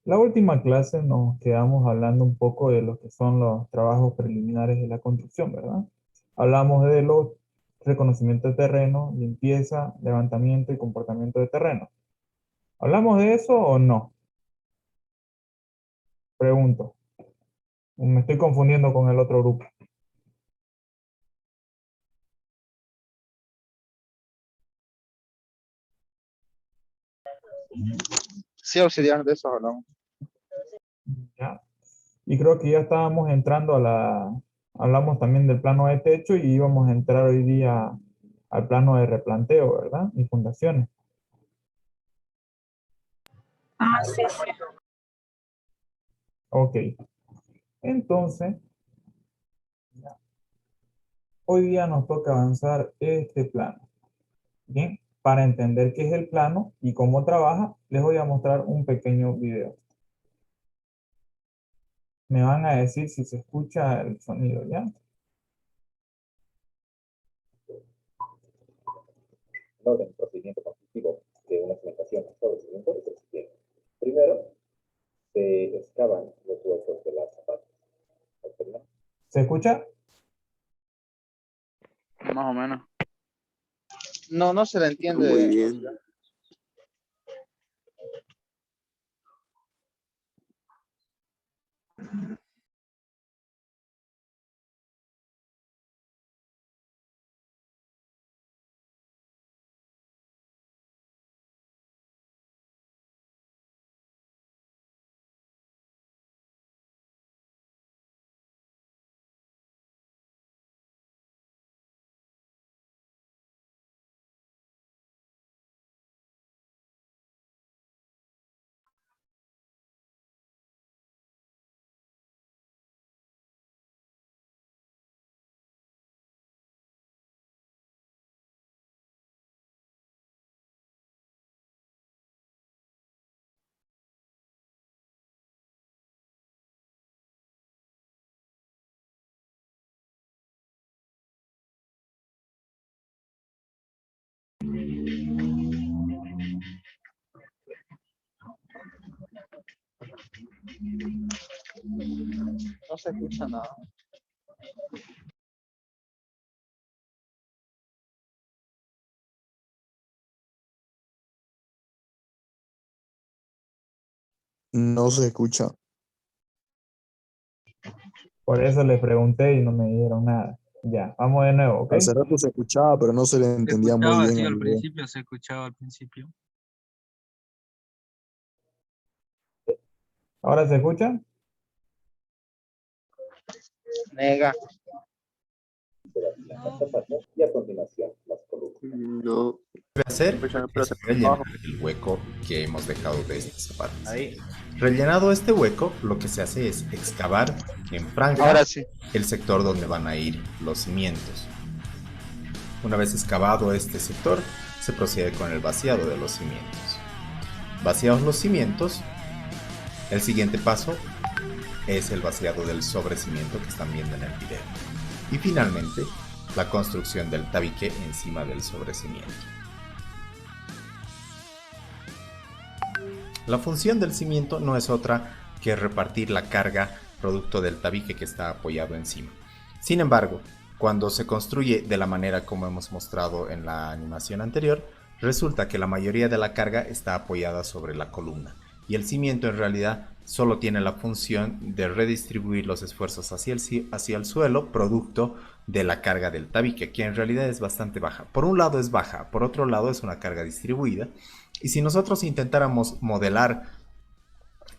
La última clase nos quedamos hablando un poco de lo que son los trabajos preliminares de la construcción, ¿verdad? Hablamos de los reconocimientos de terreno, limpieza, levantamiento y comportamiento de terreno. ¿Hablamos de eso o no? Pregunto. Me estoy confundiendo con el otro grupo. Sí, auxiliar, de eso hablamos. ¿Ya? Y creo que ya estábamos entrando hablamos también del plano de techo y íbamos a entrar hoy día al plano de replanteo, ¿verdad? Y fundaciones. Ah, sí, sí. Ok. Entonces, hoy día nos toca avanzar este plano. Bien, para entender qué es el plano y cómo trabaja, les voy a mostrar un pequeño video. Me van a decir si se escucha el sonido, ¿ya? El orden, procedimiento constructivo de una cimentación sobre cimiento es el siguiente. Primero, se excavan los huecos de las zapatas. ¿Se escucha? Más o menos. No, no se le Muy entiende. bien. No se escucha nada. No se escucha. Por eso les pregunté y no me dijeron nada. Ya, vamos de nuevo, ¿ok? Hace rato se escuchaba, pero no se le Se entendía muy escuchaba bien así al al video. principio, se escuchaba al principio. ¿Ahora se escucha? Nega. Y a continuación, las columnas. No. Hacer es rellenar el hueco que hemos dejado de estas zapatas. Ahí. Rellenado este hueco, lo que se hace es excavar en franja Ahora sí. el sector donde van a ir los cimientos. Una vez excavado este sector, se procede con el vaciado de los cimientos. Vaciados los cimientos, el siguiente paso es el vaciado del sobrecimiento que están viendo en el video. Y finalmente, la construcción del tabique encima del sobrecimiento. La función del cimiento no es otra que repartir la carga producto del tabique que está apoyado encima. Sin embargo, cuando se construye de la manera como hemos mostrado en la animación anterior, resulta que la mayoría de la carga está apoyada sobre la columna y el cimiento en realidad solo tiene la función de redistribuir los esfuerzos hacia el suelo producto de la carga del tabique, que en realidad es bastante baja. Por un lado es baja, por otro lado es una carga distribuida. Y si nosotros intentáramos modelar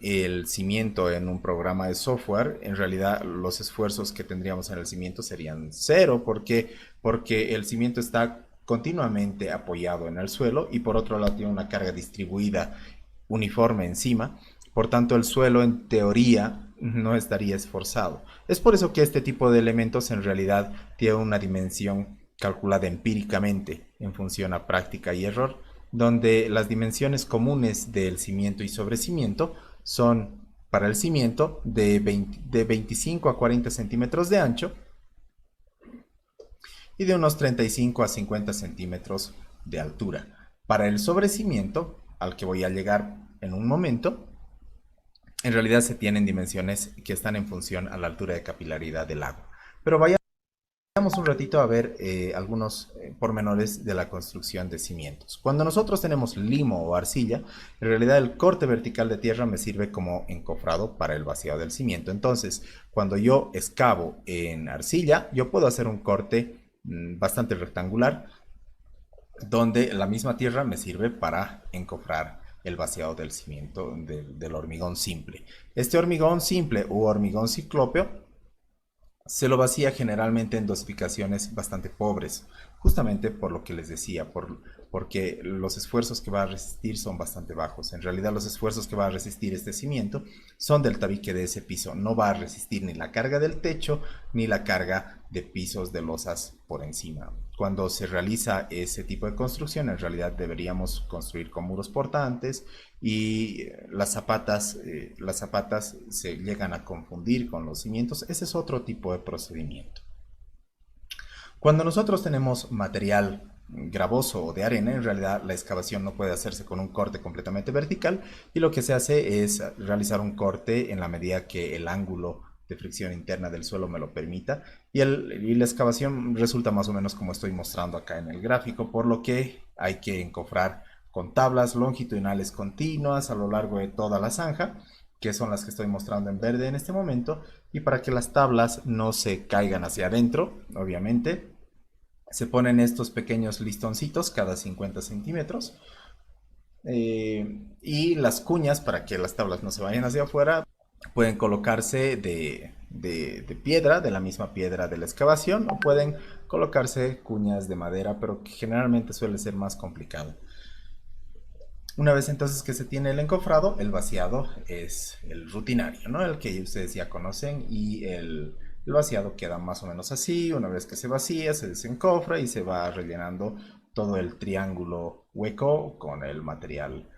el cimiento en un programa de software, en realidad los esfuerzos que tendríamos en el cimiento serían cero, porque el cimiento está continuamente apoyado en el suelo y por otro lado tiene una carga distribuida uniforme encima. Por tanto, el suelo en teoría no estaría esforzado. Es por eso que este tipo de elementos en realidad tiene una dimensión calculada empíricamente en función a práctica y error, donde las dimensiones comunes del cimiento y sobrecimiento son para el cimiento de 25 a 40 centímetros de ancho y de unos 35 a 50 centímetros de altura. Para el sobrecimiento, al que voy a llegar en un momento, en realidad se tienen dimensiones que están en función a la altura de capilaridad del agua. Pero vayamos un ratito a ver algunos pormenores de la construcción de cimientos. Cuando nosotros tenemos limo o arcilla, en realidad el corte vertical de tierra me sirve como encofrado para el vaciado del cimiento. Entonces, cuando yo excavo en arcilla, yo puedo hacer un corte bastante rectangular, donde la misma tierra me sirve para encofrar el vaciado del cimiento del hormigón simple. Este hormigón simple u hormigón ciclópeo se lo vacía generalmente en dosificaciones bastante pobres, justamente por lo que les decía, porque los esfuerzos que va a resistir son bastante bajos. En realidad los esfuerzos que va a resistir este cimiento son del tabique de ese piso. No va a resistir ni la carga del techo ni la carga de pisos de losas por encima. Cuando se realiza ese tipo de construcción, en realidad deberíamos construir con muros portantes, y las zapatas se llegan a confundir con los cimientos. Ese es otro tipo de procedimiento. Cuando nosotros tenemos material gravoso o de arena, en realidad la excavación no puede hacerse con un corte completamente vertical, y lo que se hace es realizar un corte en la medida que el ángulo de fricción interna del suelo me lo permita, y la excavación resulta más o menos como estoy mostrando acá en el gráfico, por lo que hay que encofrar con tablas longitudinales continuas a lo largo de toda la zanja, que son las que estoy mostrando en verde en este momento, y para que las tablas no se caigan hacia adentro, obviamente, se ponen estos pequeños listoncitos cada 50 centímetros, y las cuñas, para que las tablas no se vayan hacia afuera, pueden colocarse de piedra, de la misma piedra de la excavación, o pueden colocarse cuñas de madera, pero que generalmente suele ser más complicado. Una vez entonces que se tiene el encofrado, el vaciado es el rutinario, ¿no? El que ustedes ya conocen, y el vaciado queda más o menos así. Una vez que se vacía, se desencofra y se va rellenando todo el triángulo hueco con el material,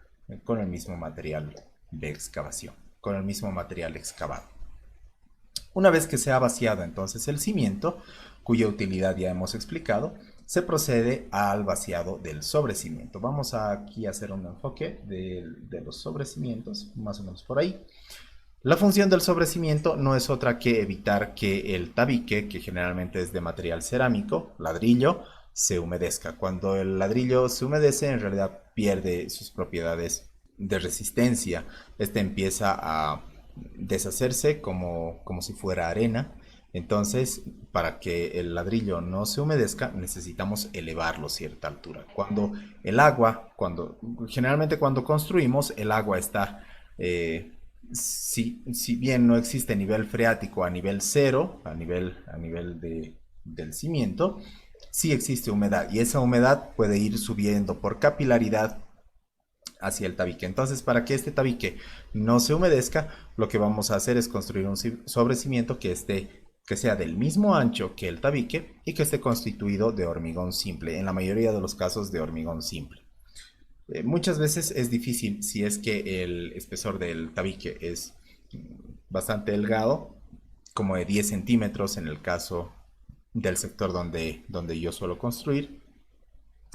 con el mismo material de excavación, con el mismo material excavado. Una vez que se ha vaciado entonces el cimiento, cuya utilidad ya hemos explicado, se procede al vaciado del sobrecimiento. Vamos aquí a hacer un enfoque de los sobrecimientos, más o menos por ahí. La función del sobrecimiento no es otra que evitar que el tabique, que generalmente es de material cerámico, ladrillo, se humedezca. Cuando el ladrillo se humedece, en realidad pierde sus propiedades de resistencia. Este empieza a deshacerse como si fuera arena. Entonces, para que el ladrillo no se humedezca, necesitamos elevarlo a cierta altura. Cuando el agua, generalmente cuando construimos, el agua está, si bien no existe nivel freático a nivel cero, a nivel del cimiento, sí existe humedad, y esa humedad puede ir subiendo por capilaridad hacia el tabique. Entonces, para que este tabique no se humedezca, lo que vamos a hacer es construir un sobrecimiento que sea del mismo ancho que el tabique y que esté constituido de hormigón simple, en la mayoría de los casos de hormigón simple. Muchas veces es difícil, si es que el espesor del tabique es bastante delgado, como de 10 centímetros en el caso del sector donde yo suelo construir.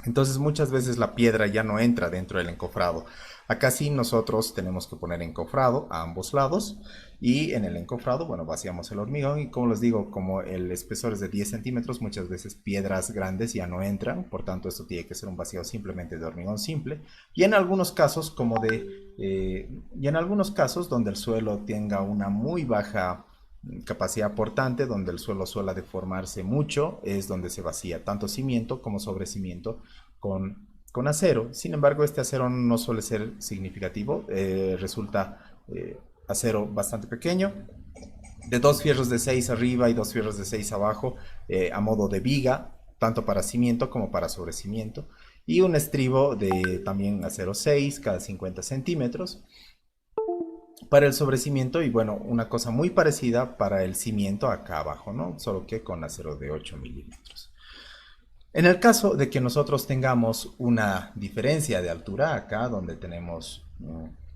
Entonces muchas veces la piedra ya no entra dentro del encofrado. Acá sí nosotros tenemos que poner encofrado a ambos lados, y en el encofrado, bueno, vaciamos el hormigón, y como les digo, como el espesor es de 10 centímetros, muchas veces piedras grandes ya no entran, por tanto esto tiene que ser un vaciado simplemente de hormigón simple, y en algunos casos donde el suelo tenga una muy baja capacidad portante, donde el suelo suele deformarse mucho, es donde se vacía tanto cimiento como sobrecimiento con acero. Sin embargo, este acero no suele ser significativo, resulta acero bastante pequeño, de 2 fierros de 6 arriba y 2 fierros de 6 abajo, a modo de viga, tanto para cimiento como para sobrecimiento, y un estribo de también acero 6 cada 50 centímetros para el sobrecimiento, y bueno, una cosa muy parecida para el cimiento acá abajo, ¿no? Solo que con acero de 8 milímetros. En el caso de que nosotros tengamos una diferencia de altura acá, donde tenemos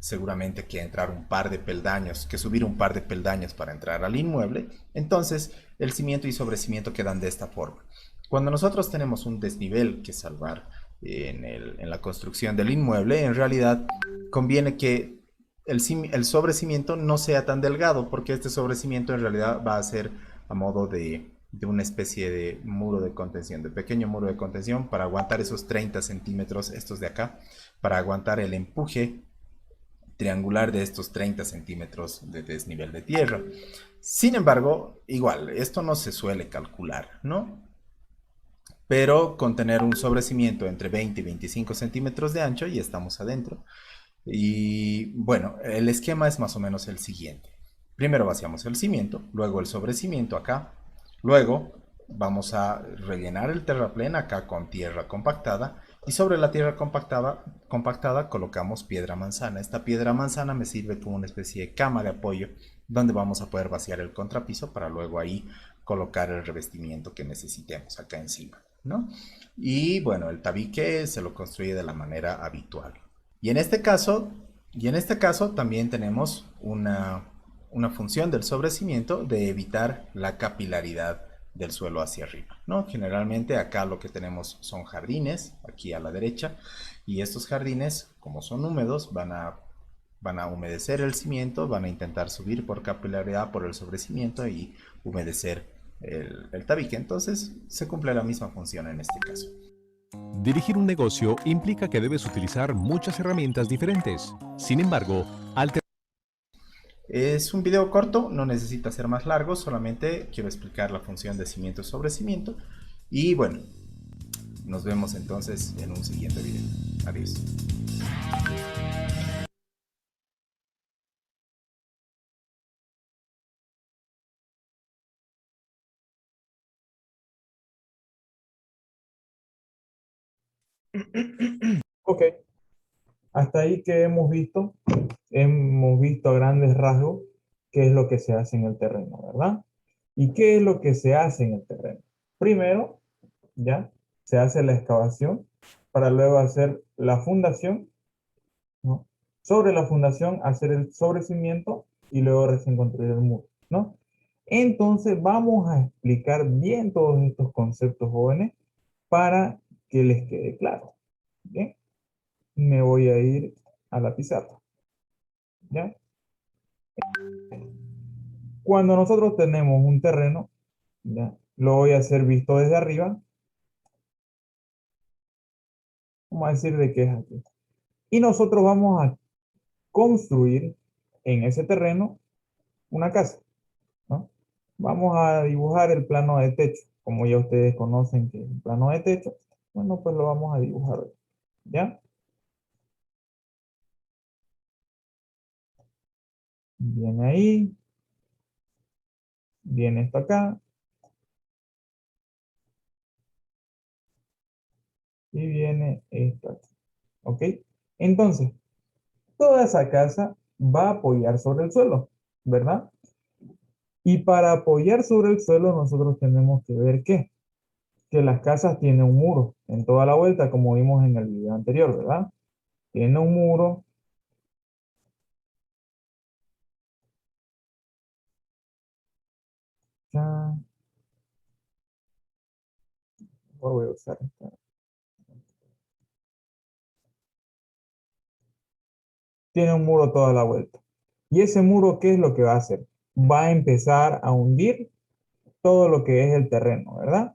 seguramente que entrar un par de peldaños, que subir un par de peldaños para entrar al inmueble, entonces el cimiento y sobrecimiento quedan de esta forma. Cuando nosotros tenemos un desnivel que salvar en la construcción del inmueble, en realidad conviene que el sobrecimiento no sea tan delgado, porque este sobrecimiento en realidad va a ser a modo de una especie de muro de contención, de pequeño muro de contención para aguantar esos 30 centímetros, estos de acá, para aguantar el empuje triangular de estos 30 centímetros de desnivel de tierra. Sin embargo, igual, esto no se suele calcular, ¿no? Pero con tener un sobrecimiento entre 20 y 25 centímetros de ancho, y estamos adentro. Y bueno, el esquema es más o menos el siguiente. Primero vaciamos el cimiento, luego el sobrecimiento acá, luego vamos a rellenar el terraplén acá con tierra compactada, y sobre la tierra compactada colocamos piedra manzana. Esta piedra manzana me sirve como una especie de cama de apoyo donde vamos a poder vaciar el contrapiso para luego ahí colocar el revestimiento que necesitemos acá encima, ¿no? Y bueno, el tabique se lo construye de la manera habitual. Y en este caso también tenemos una función del sobrecimiento de evitar la capilaridad del suelo hacia arriba, ¿no? Generalmente acá lo que tenemos son jardines, aquí a la derecha, y estos jardines, como son húmedos, van a humedecer el cimiento, van a intentar subir por capilaridad por el sobrecimiento y humedecer el tabique. Entonces se cumple la misma función en este caso. Dirigir un negocio implica que debes utilizar muchas herramientas diferentes. Sin embargo, es un video corto, no necesita ser más largo, solamente quiero explicar la función de cimiento sobre cimiento. Y bueno, nos vemos entonces en un siguiente video. Adiós. Ok, hasta ahí que hemos visto a grandes rasgos qué es lo que se hace en el terreno, ¿verdad? ¿Y qué es lo que se hace en el terreno? Primero, ya, se hace la excavación para luego hacer la fundación, ¿no? Sobre la fundación hacer el sobrecimiento y luego recién construir el muro, ¿no? Entonces vamos a explicar bien todos estos conceptos, jóvenes, para que les quede claro. Bien, me voy a ir a la pizarra. ¿Ya? Cuando nosotros tenemos un terreno, ¿ya? Lo voy a hacer visto desde arriba. Vamos a decir de qué es aquí. Y nosotros vamos a construir en ese terreno una casa, ¿no? Vamos a dibujar el plano de techo. Como ya ustedes conocen que es el plano de techo, bueno, pues lo vamos a dibujar, ¿ya? Viene ahí. Viene esto acá. Y viene esto aquí. ¿Ok? Entonces, toda esa casa va a apoyar sobre el suelo, ¿verdad? Y para apoyar sobre el suelo nosotros tenemos que ver ¿qué? Que las casas tienen un muro en toda la vuelta, como vimos en el video anterior, ¿verdad? Tiene un muro. Ya. Voy a usar esta. Tiene un muro toda la vuelta. ¿Y ese muro qué es lo que va a hacer? Va a empezar a hundir todo lo que es el terreno, ¿verdad?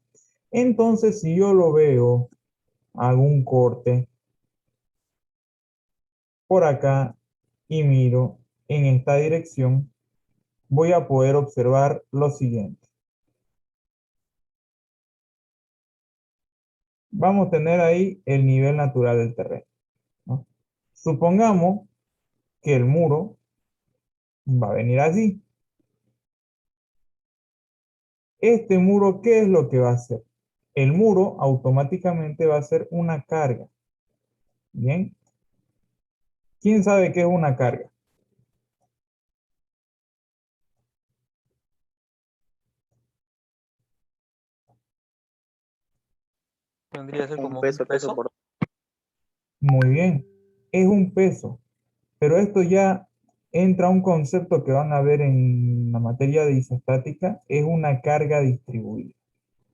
Entonces, si yo lo veo, hago un corte por acá y miro en esta dirección, voy a poder observar lo siguiente. Vamos a tener ahí el nivel natural del terreno, ¿no? Supongamos que el muro va a venir así. Este muro, ¿qué es lo que va a hacer? El muro automáticamente va a hacer una carga. Bien. ¿Quién sabe qué es una carga? Tendría que ser Un como un peso, peso. por... Muy bien. Es un peso. Pero esto ya entra a un concepto que van a ver en la materia de isostática, es una carga distribuida.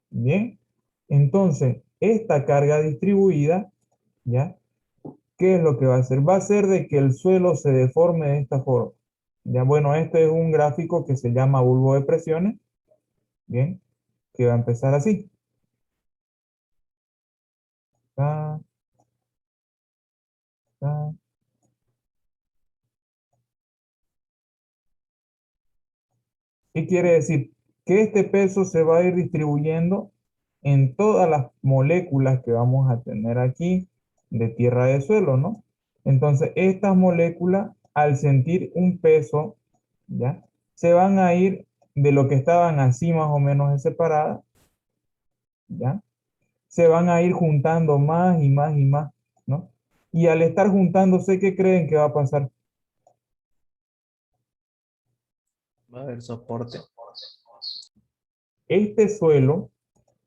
Bien. Entonces, esta carga distribuida, ¿ya? ¿qué es lo que va a hacer? Va a hacer de que el suelo se deforme de esta forma. Ya, bueno, este es un gráfico que se llama bulbo de presiones, bien, que va a empezar así. Ta, ta. ¿Qué quiere decir? Que este peso se va a ir distribuyendo en todas las moléculas que vamos a tener aquí de tierra de suelo, ¿no? Entonces, estas moléculas, al sentir un peso, ¿ya? Se van a ir de lo que estaban así más o menos separadas, ¿ya? Se van a ir juntando más y más y más, ¿no? Y al estar juntándose, ¿qué creen que va a pasar? Va a haber soporte. Este suelo,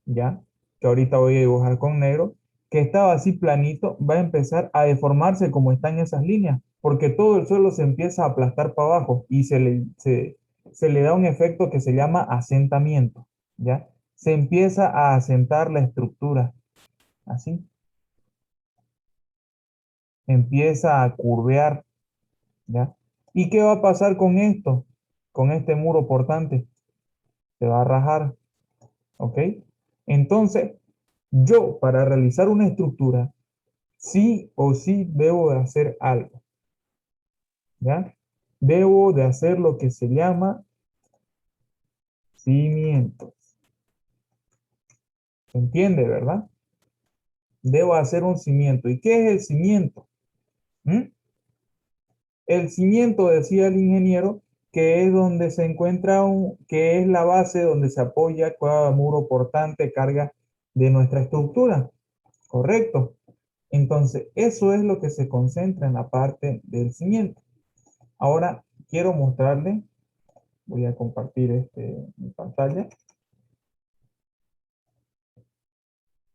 ¿ya? Que ahorita voy a dibujar con negro, que estaba así planito, va a empezar a deformarse como están esas líneas, porque todo el suelo se empieza a aplastar para abajo y se le da un efecto que se llama asentamiento, ¿ya? Se empieza a asentar la estructura, así, empieza a curvear, ¿ya? ¿Y qué va a pasar con esto? Con este muro portante, se va a rajar, ¿ok? Entonces, yo para realizar una estructura, sí o sí debo de hacer algo, ¿ya? Debo de hacer lo que se llama cimientos. ¿Se entiende, verdad? Debo hacer un cimiento. ¿Y qué es el cimiento? ¿Mm? El cimiento, decía el ingeniero, que es donde se encuentra que es la base donde se apoya cada muro portante, carga de nuestra estructura. ¿Correcto? Entonces, eso es lo que se concentra en la parte del cimiento. Ahora, quiero mostrarle. Voy a compartir mi pantalla.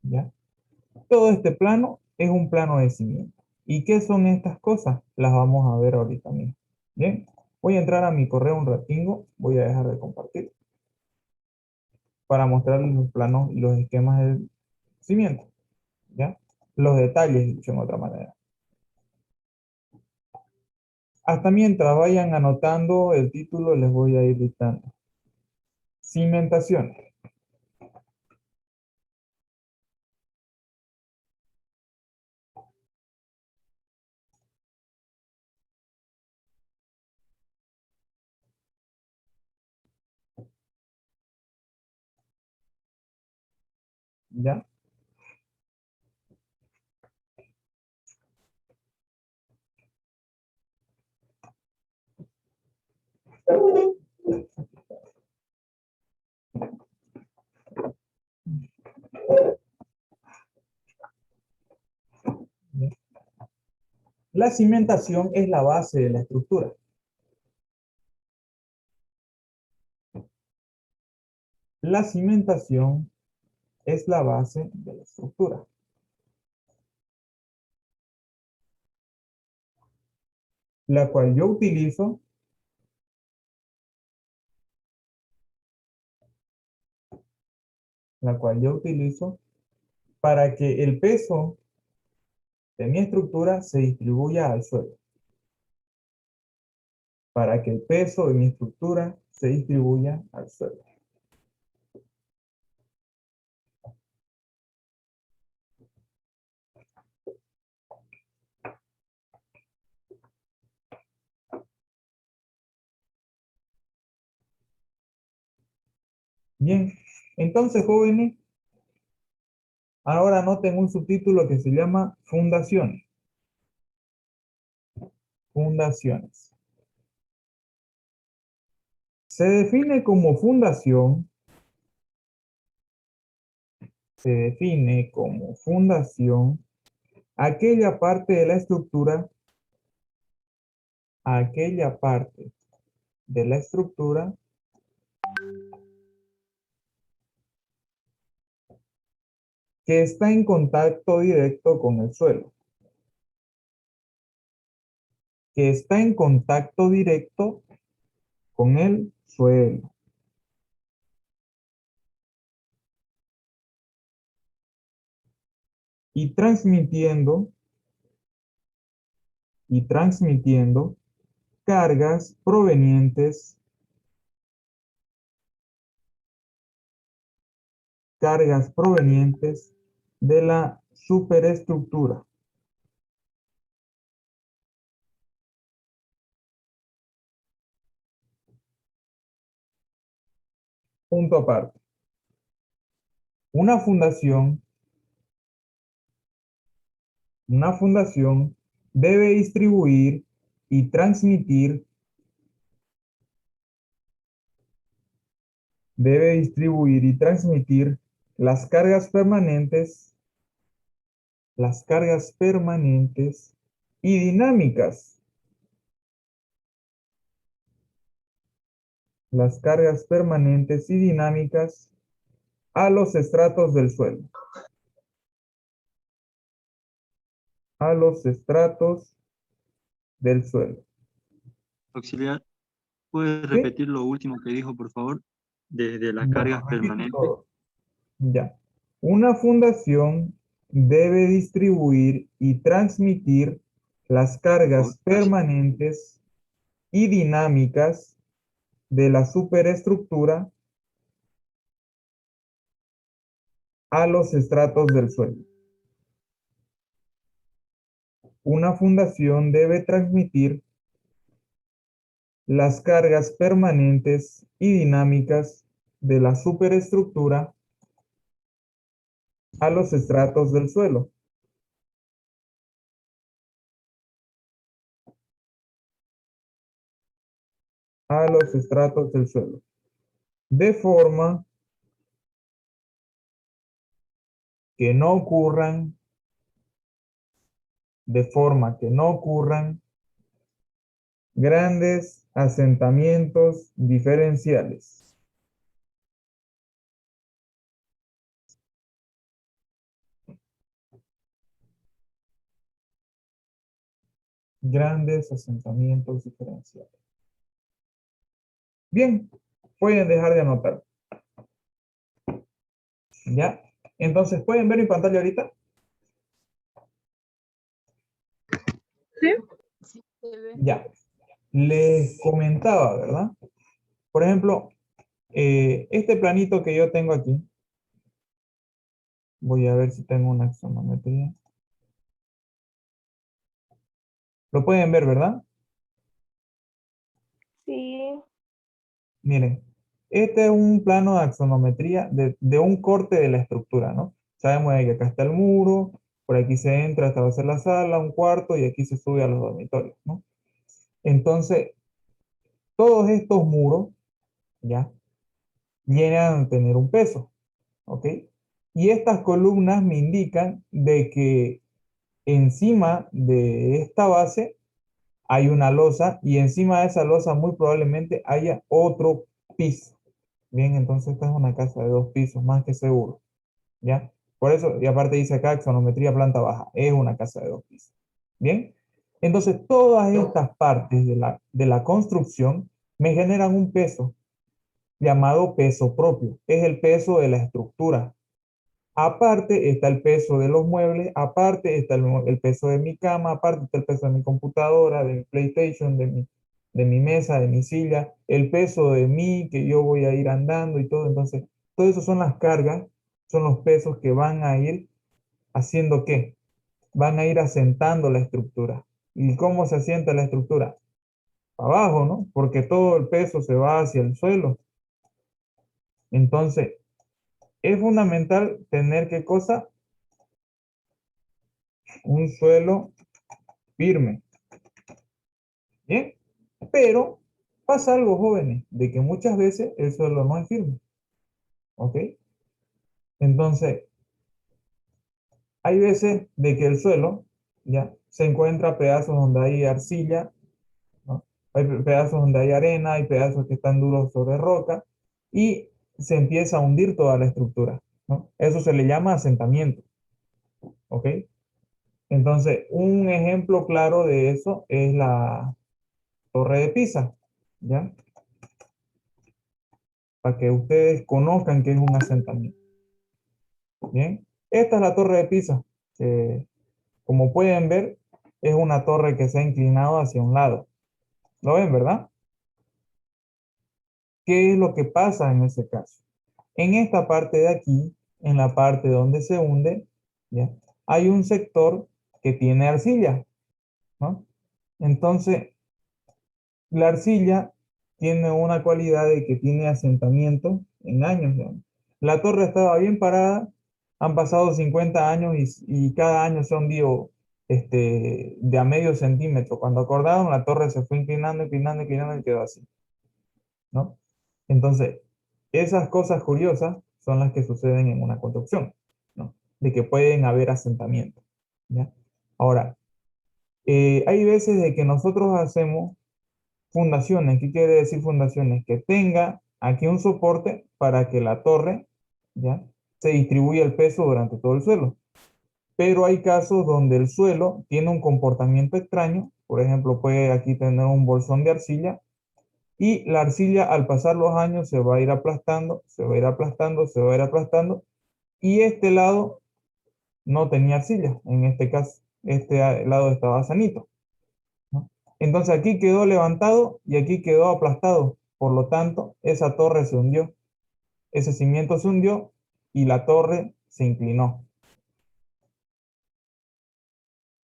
¿Ya? Todo este plano es un plano de cimiento. ¿Y qué son estas cosas? Las vamos a ver ahorita mismo. Bien, voy a entrar a mi correo un ratingo. Voy a dejar de compartir para mostrarles los planos y los esquemas del cimiento. ¿Ya? Los detalles, dicho en otra manera. Hasta mientras vayan anotando el título, les voy a ir dictando. Cimentación. ¿Ya? ¿Ya? La cimentación es la base de la estructura. La cimentación es la base de la estructura. La cual yo utilizo para que el peso de mi estructura se distribuya al suelo. Para que el peso de mi estructura se distribuya al suelo. Bien, entonces jóvenes, ahora noten un subtítulo que se llama Fundaciones. Fundaciones. Se define como fundación aquella parte de la estructura, que está en contacto directo con el suelo. Que está en contacto directo con el suelo. Y transmitiendo y transmitiendo cargas provenientes de la superestructura. Punto aparte. Una fundación debe distribuir y transmitir las cargas permanentes y dinámicas. Las cargas permanentes y dinámicas a los estratos del suelo. A los estratos del suelo. Auxiliar, ¿puedes ¿Sí? repetir lo último que dijo, por favor? Desde las cargas Bueno, repito permanentes. todo. Ya. Una fundación debe distribuir y transmitir las cargas permanentes y dinámicas de la superestructura a los estratos del suelo. Una fundación debe transmitir las cargas permanentes y dinámicas de la superestructura a los estratos del suelo. A los estratos del suelo. De forma que no ocurran grandes asentamientos diferenciales. Grandes asentamientos diferenciales. Bien, pueden dejar de anotar. ¿Ya? Entonces, ¿pueden ver mi pantalla ahorita? Sí. Ya. Les comentaba, ¿verdad? Por ejemplo, este planito que yo tengo aquí, voy a ver si tengo una axonometría. Lo pueden ver, ¿verdad? Sí. Miren, este es un plano de axonometría de un corte de la estructura, ¿no? Sabemos que acá está el muro, por aquí se entra, esta va a ser la sala, un cuarto, y aquí se sube a los dormitorios, ¿no? Entonces, todos estos muros, ¿ya? Llegan a tener un peso, ¿ok? Y estas columnas me indican de que encima de esta base hay una losa y encima de esa losa muy probablemente haya otro piso. Bien, entonces esta es una casa de 2 pisos, más que seguro, ¿ya? Por eso, y aparte dice acá, axonometría planta baja, es una casa de 2 pisos. Bien, entonces todas estas partes de la construcción me generan un peso llamado peso propio, es el peso de la estructura. Aparte está el peso de los muebles, aparte está el peso de mi cama, aparte está el peso de mi computadora, de mi PlayStation, de mi mesa, de mi silla, el peso de mí que yo voy a ir andando y todo. Entonces, todo eso son las cargas, son los pesos que van a ir haciendo ¿qué? Van a ir asentando la estructura. ¿Y cómo se asienta la estructura? Abajo, ¿no? Porque todo el peso se va hacia el suelo. Entonces, es fundamental tener ¿qué cosa? Un suelo firme. ¿Bien? Pero pasa algo, jóvenes, de que muchas veces el suelo no es firme. ¿Ok? Entonces, hay veces de que el suelo, ya, se encuentra pedazos donde hay arcilla, ¿no? Hay pedazos donde hay arena, hay pedazos que están duros sobre roca, y se empieza a hundir toda la estructura, ¿no? Eso se le llama asentamiento. ¿Ok? Entonces, un ejemplo claro de eso es la Torre de Pisa, ¿ya? Para que ustedes conozcan qué es un asentamiento. Bien, esta es la Torre de Pisa. Como pueden ver, es una torre que se ha inclinado hacia un lado. ¿Lo ven, verdad? ¿Qué es lo que pasa en ese caso? En esta parte de aquí, en la parte donde se hunde, ¿ya? Hay un sector que tiene arcilla, ¿no? Entonces, la arcilla tiene una cualidad de que tiene asentamiento en años, ¿ya? La torre estaba bien parada, han pasado 50 años y cada año se ha hundido de a medio centímetro. Cuando acordaron, la torre se fue inclinando, inclinando, inclinando y quedó así, ¿no? Entonces, esas cosas curiosas son las que suceden en una construcción, ¿no? De que pueden haber asentamientos, ¿ya? Ahora, hay veces de que nosotros hacemos fundaciones. ¿Qué quiere decir fundaciones? Que tenga aquí un soporte para que la torre, ¿ya? Se distribuya el peso durante todo el suelo. Pero hay casos donde el suelo tiene un comportamiento extraño. Por ejemplo, puede aquí tener un bolsón de arcilla y la arcilla al pasar los años se va a ir aplastando, se va a ir aplastando, se va a ir aplastando y este lado no tenía arcilla, en este caso, este lado estaba sanito, ¿no? Entonces aquí quedó levantado y aquí quedó aplastado, por lo tanto, esa torre se hundió, ese cimiento se hundió y la torre se inclinó.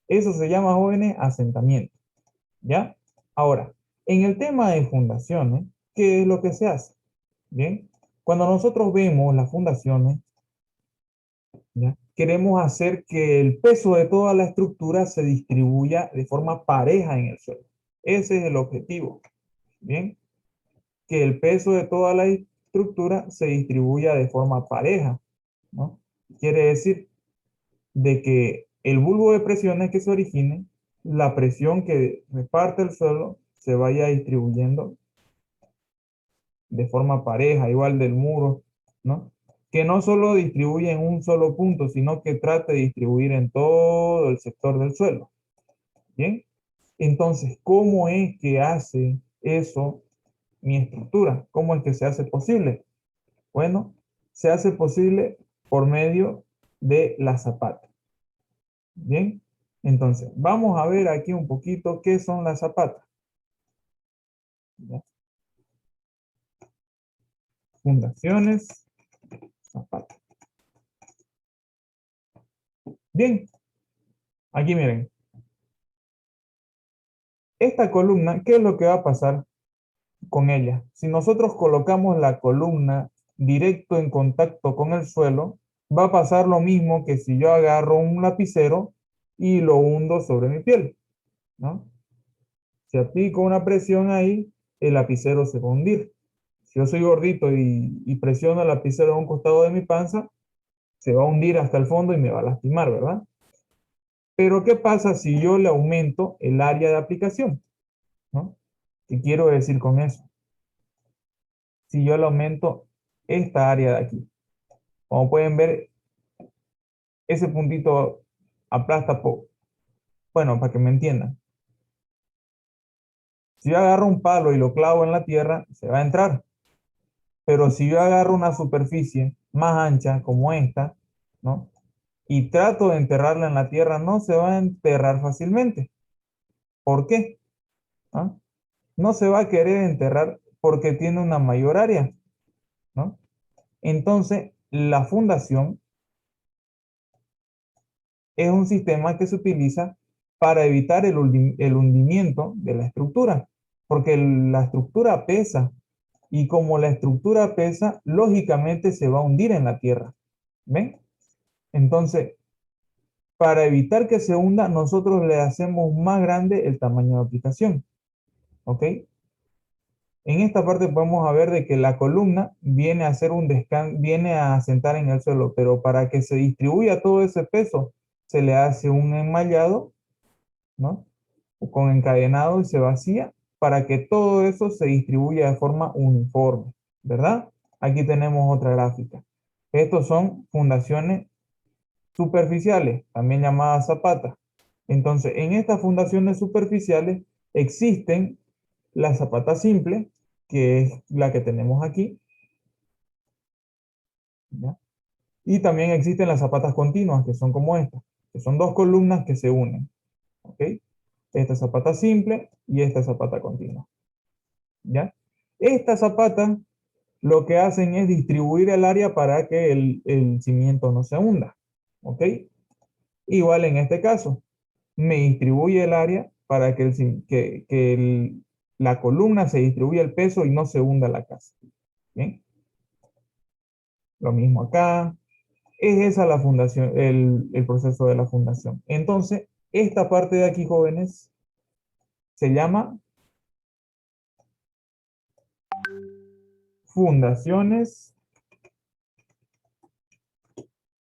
Eso se llama, jóvenes, asentamiento, ¿ya? Ahora, en el tema de fundaciones, ¿qué es lo que se hace? Bien, cuando nosotros vemos las fundaciones, ¿ya? Queremos hacer que el peso de toda la estructura se distribuya de forma pareja en el suelo. Ese es el objetivo. Bien, que el peso de toda la estructura se distribuya de forma pareja, ¿no? Quiere decir de que el bulbo de presiones que se origine, la presión que reparte el suelo se vaya distribuyendo de forma pareja, igual del muro, ¿no? Que no solo distribuye en un solo punto, sino que trate de distribuir en todo el sector del suelo. ¿Bien? Entonces, ¿cómo es que hace eso mi estructura? ¿Cómo es que se hace posible? Bueno, se hace posible por medio de la zapata. ¿Bien? Entonces, vamos a ver aquí un poquito qué son las zapatas. ¿Ya? Fundaciones, zapata. Bien, aquí miren. Esta columna, ¿qué es lo que va a pasar con ella? Si nosotros colocamos la columna directo en contacto con el suelo, va a pasar lo mismo que si yo agarro un lapicero y lo hundo sobre mi piel, ¿no? Si aplico una presión ahí, el lapicero se va a hundir. Si yo soy gordito y presiono el lapicero a un costado de mi panza, se va a hundir hasta el fondo y me va a lastimar, ¿verdad? Pero ¿qué pasa si yo le aumento el área de aplicación? ¿No? ¿Qué quiero decir con eso? Si yo le aumento esta área de aquí. Como pueden ver, ese puntito aplasta poco. Bueno, para que me entiendan. Si yo agarro un palo y lo clavo en la tierra, se va a entrar. Pero si yo agarro una superficie más ancha como esta, ¿no? Y trato de enterrarla en la tierra, no se va a enterrar fácilmente. ¿Por qué? ¿Ah? No se va a querer enterrar porque tiene una mayor área, ¿no? Entonces, la fundación es un sistema que se utiliza para evitar el hundimiento de la estructura, porque la estructura pesa y como la estructura pesa, lógicamente se va a hundir en la tierra. ¿Ven? Entonces, para evitar que se hunda, nosotros le hacemos más grande el tamaño de aplicación. ¿Ok? En esta parte podemos ver de que la columna viene a hacer viene a sentar en el suelo, pero para que se distribuya todo ese peso, se le hace un enmallado, ¿no? Con encadenado y se vacía para que todo eso se distribuya de forma uniforme, ¿verdad? Aquí tenemos otra gráfica. Estos son fundaciones superficiales, también llamadas zapatas. Entonces, en estas fundaciones superficiales existen la zapata simple, que es la que tenemos aquí, ¿ya? Y también existen las zapatas continuas, que son como estas, que son dos columnas que se unen, ¿ok? Esta zapata simple y esta zapata continua. ¿Ya? Esta zapata lo que hacen es distribuir el área para que el cimiento no se hunda. ¿Ok? Igual en este caso, me distribuye el área para que, la columna se distribuya el peso y no se hunda la casa. ¿Bien? Lo mismo acá. Es esa la fundación, el proceso de la fundación. Entonces, esta parte de aquí, jóvenes, se llama fundaciones.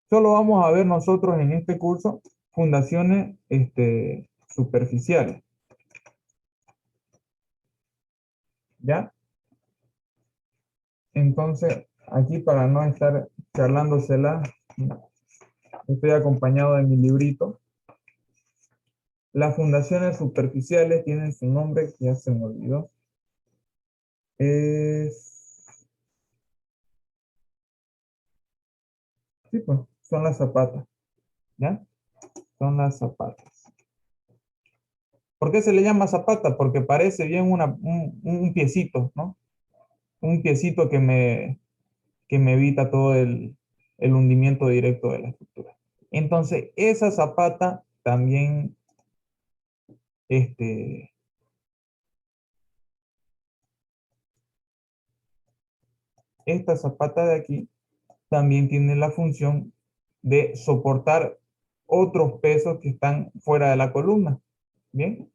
Solo vamos a ver nosotros en este curso fundaciones superficiales. ¿Ya? Entonces, aquí para no estar charlándosela, estoy acompañado de mi librito. Las fundaciones superficiales tienen su nombre, que ya se me olvidó. Sí, pues, son las zapatas. ¿Ya? Son las zapatas. ¿Por qué se le llama zapata? Porque parece bien un piecito, ¿no? Un piecito que me evita todo el hundimiento directo de la estructura. Entonces, esa zapata también, esta zapata de aquí también tiene la función de soportar otros pesos que están fuera de la columna. ¿Bien?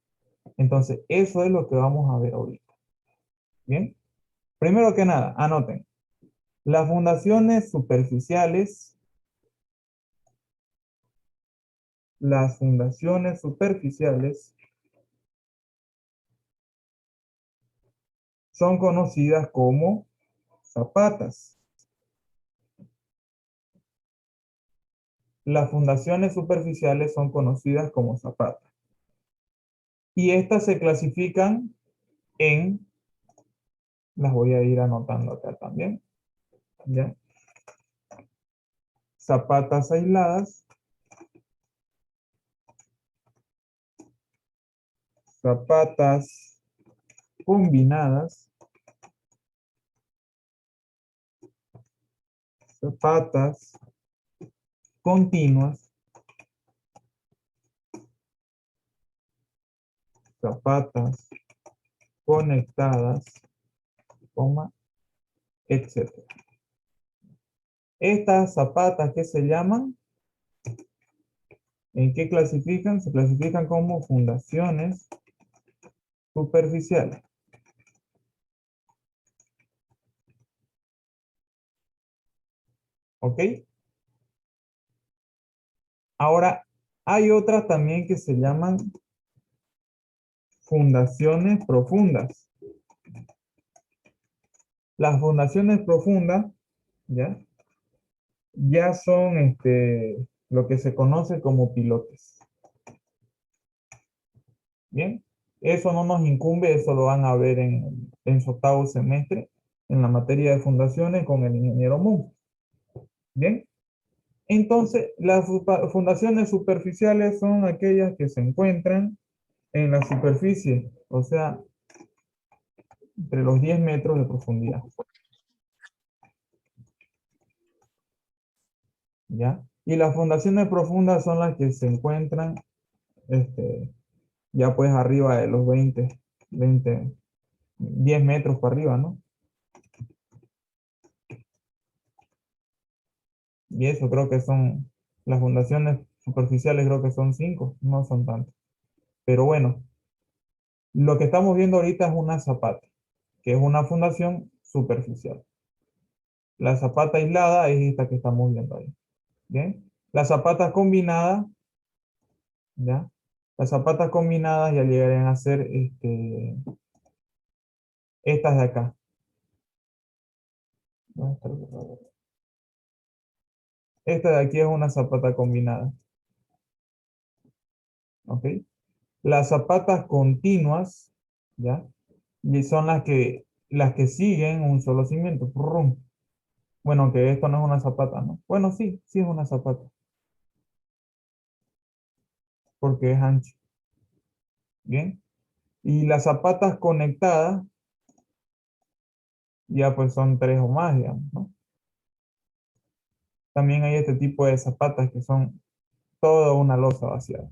Entonces, eso es lo que vamos a ver ahorita. ¿Bien? Primero que nada, anoten. Las fundaciones superficiales son conocidas como zapatas. Las fundaciones superficiales son conocidas como zapatas. Y estas se clasifican en, las voy a ir anotando acá también, ¿ya? Zapatas aisladas, zapatas combinadas, zapatas continuas, zapatas conectadas, etc. Estas zapatas, ¿qué se llaman? ¿En qué clasifican? Se clasifican como fundaciones superficiales. ¿Ok? Ahora, hay otras también que se llaman fundaciones profundas. Las fundaciones profundas, ¿ya? Ya son lo que se conoce como pilotes. Bien, eso no nos incumbe, eso lo van a ver en su octavo semestre, en la materia de fundaciones con el ingeniero Moon. Bien, entonces las fundaciones superficiales son aquellas que se encuentran en la superficie, o sea, entre los 10 metros de profundidad. ¿Ya? Y las fundaciones profundas son las que se encuentran ya pues arriba de los 10 metros para arriba, ¿no? Y eso creo que son, las fundaciones superficiales creo que son 5, no son tantas. Pero bueno, lo que estamos viendo ahorita es una zapata, que es una fundación superficial. La zapata aislada es esta que estamos viendo ahí. ¿Bien? Las zapatas combinadas, ¿ya? Las zapatas combinadas ya llegarían a ser estas de acá. Esta de aquí es una zapata combinada. ¿Ok? Las zapatas continuas, ¿ya? Y son las que siguen un solo cimiento. ¡Prum! Bueno, que esto no es una zapata, ¿no? Bueno, sí, sí es una zapata. Porque es ancho. Bien. Y las zapatas conectadas, ya pues son 3 o más, digamos, ¿no? También hay este tipo de zapatas que son toda una losa vaciada,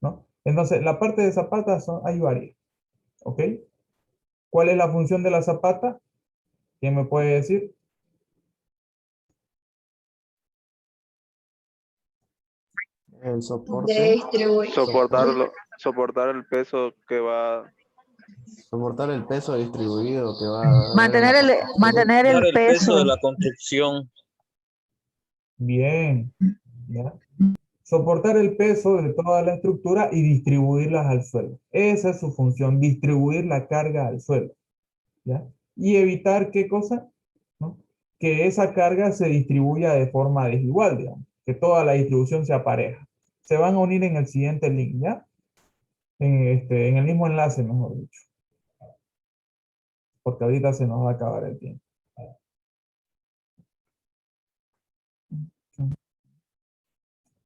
¿no? Entonces, la parte de zapatas hay varias, ¿ok? ¿Cuál es la función de la zapata? ¿Quién me puede decir? El De soporte, distribuir. Soportar el peso que va. soportar el peso distribuido que va a haber en Mantener la mantener Dar el el peso de peso. la construcción. Bien, ¿ya? Soportar el peso de toda la estructura y distribuirlas al suelo. Esa es su función, distribuir la carga al suelo, ¿ya? Y evitar, ¿qué cosa? ¿No? Que esa carga se distribuya de forma desigual, digamos, que toda la distribución sea pareja. Se van a unir en el siguiente link, ¿ya? En el mismo enlace, mejor dicho, porque ahorita se nos va a acabar el tiempo.